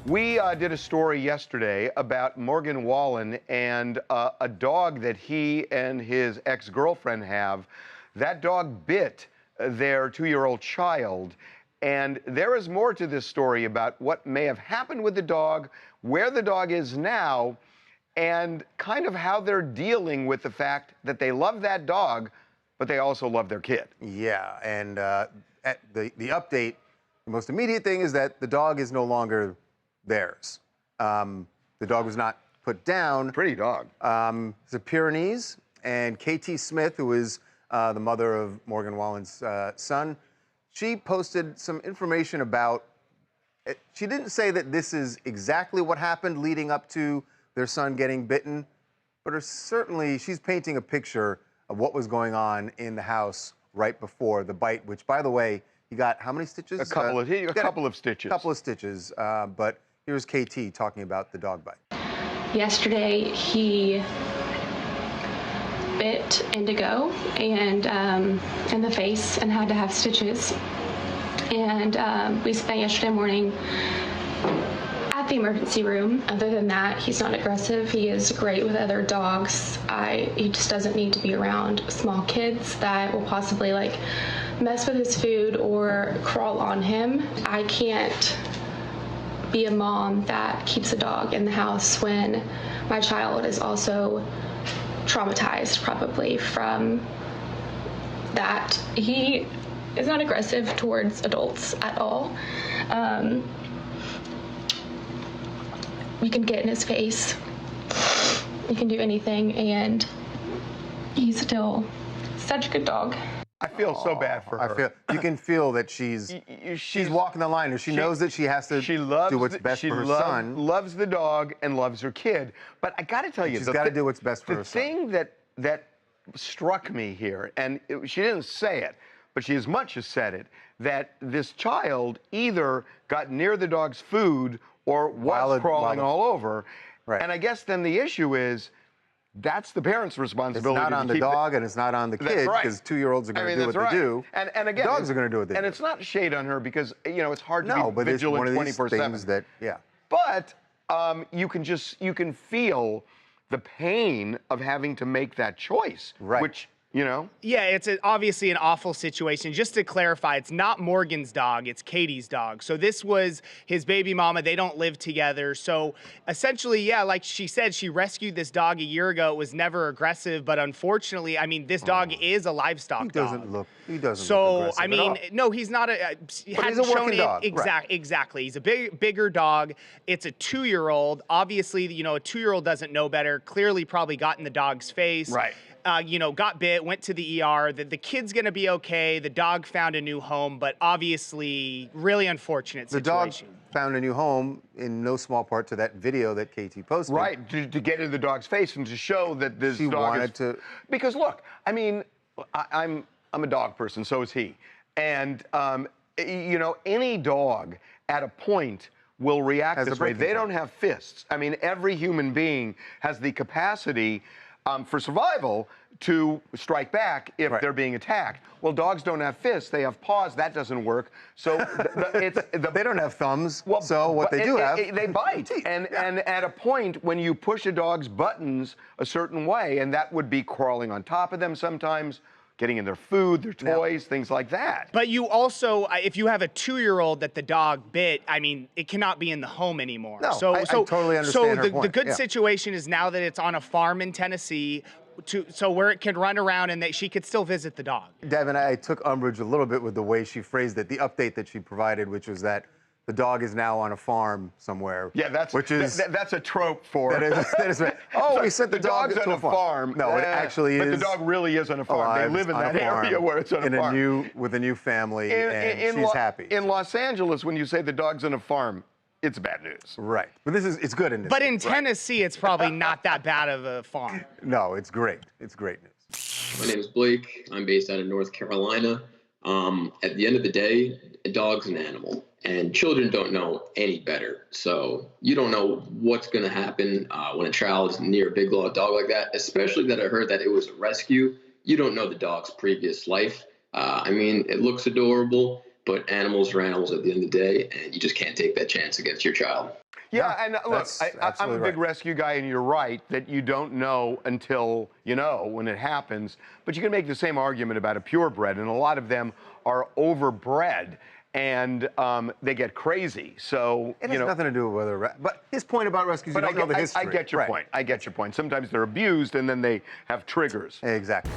We did a story yesterday about Morgan Wallen and a dog that he and his ex-girlfriend have. That dog bit their 2-year-old child. And there is more to this story about what may have happened with the dog, where the dog is now, and kind of how they're dealing with the fact that they love that dog, but they also love their kid. Yeah, and at the update, the most immediate thing is that the dog is no longer theirs. The dog was not put down. Pretty dog. It's a Pyrenees, and Katie Smith, who is the mother of Morgan Wallen's son, she posted some information about it. She didn't say that this is exactly what happened leading up to their son getting bitten, but certainly she's painting a picture of what was going on in the house right before the bite, which, by the way, he got how many stitches? A couple of stitches. A couple of stitches, but here's KT talking about the dog bite. Yesterday, he bit Indigo and in the face and had to have stitches. And we spent yesterday morning at the emergency room. Other than that, he's not aggressive. He is great with other dogs. He just doesn't need to be around small kids that will possibly mess with his food or crawl on him. I can't be a mom that keeps a dog in the house when my child is also traumatized probably from that. He is not aggressive towards adults at all. You can get in his face, you can do anything, and he's still such a good dog. I feel so bad for her. You can feel that she's walking the line, or she knows that she has to do what's best for her son. She loves the dog and loves her kid. But I got to tell you, she's got to do what's best for her son. The thing that struck me here, and she didn't say it, but she as much as said it, that this child either got near the dog's food or was crawling all over. Right. And I guess then the issue is, that's the parent's responsibility. It's not on the dog and it's not on the kid, because 2-year-olds are going to do what they do. And again, dogs are going to do what they do. And it's not shade on her because, it's hard to be but vigilant it's one of these 24/7. things that, yeah. But you can feel the pain of having to make that choice, right? Which, Yeah, it's obviously an awful situation. Just to clarify, it's not Morgan's dog, it's Katie's dog. So this was his baby mama. They don't live together. So essentially, yeah, like she said, she rescued this dog a year ago. It was never aggressive, but unfortunately, this dog is a livestock dog. He doesn't so, look aggressive at all. no, he's not he's a working dog. Exactly. He's a bigger dog. It's a 2-year-old. Obviously, a 2-year-old doesn't know better. Clearly probably got in the dog's face. Right. Got bit, went to the ER. The kid's going to be okay. The dog found a new home, but obviously, really unfortunate situation. The dog found a new home in no small part to that video that KT posted. Right, to get in the dog's face and to show that this dog wanted to. Because look, I'm a dog person, so is he, and any dog at a point will react this way. They don't have fists. Every human being has the capacity for survival to strike back if they're being attacked. Well, dogs don't have fists, they have paws. That doesn't work. So they don't have thumbs, well, so what they do have... They bite. And at a point, when you push a dog's buttons a certain way, and that would be crawling on top of them sometimes, getting in their food, their toys, things like that. But you also, if you have a 2-year-old that the dog bit, it cannot be in the home anymore. No, I totally understand her point. The good situation is now that it's on a farm in Tennessee, so where it can run around and that she could still visit the dog. Devin, I took umbrage a little bit with the way she phrased it, the update that she provided, which was that the dog is now on a farm somewhere. Yeah, that's a trope for that is right. Oh, we sent the dog to a farm. No, it actually is. But the dog really is on a farm. They live in that area where it's on a farm. With a new family, and she's happy. In Los Angeles, when you say the dog's on a farm, it's bad news. Right. But it's good in this. But in Tennessee, it's probably not that bad of a farm. No, it's great. It's great news. My name is Blake. I'm based out of North Carolina. At the end of the day, a dog's an animal, and children don't know any better. So you don't know what's going to happen when a child is near a big dog like that, especially that I heard that it was a rescue. You don't know the dog's previous life. It looks adorable, but animals are animals at the end of the day, and you just can't take that chance against your child. Yeah, Yeah, and look, that's I'm a absolutely big right. rescue guy, and you're right that you don't know until you know when it happens. But you can make the same argument about a purebred, and a lot of them are overbred, and they get crazy. So It has nothing to do with whether. But his point about rescues, you But don't know the history. I get your Right. point. I get your point. Sometimes they're abused, and then they have triggers. Exactly.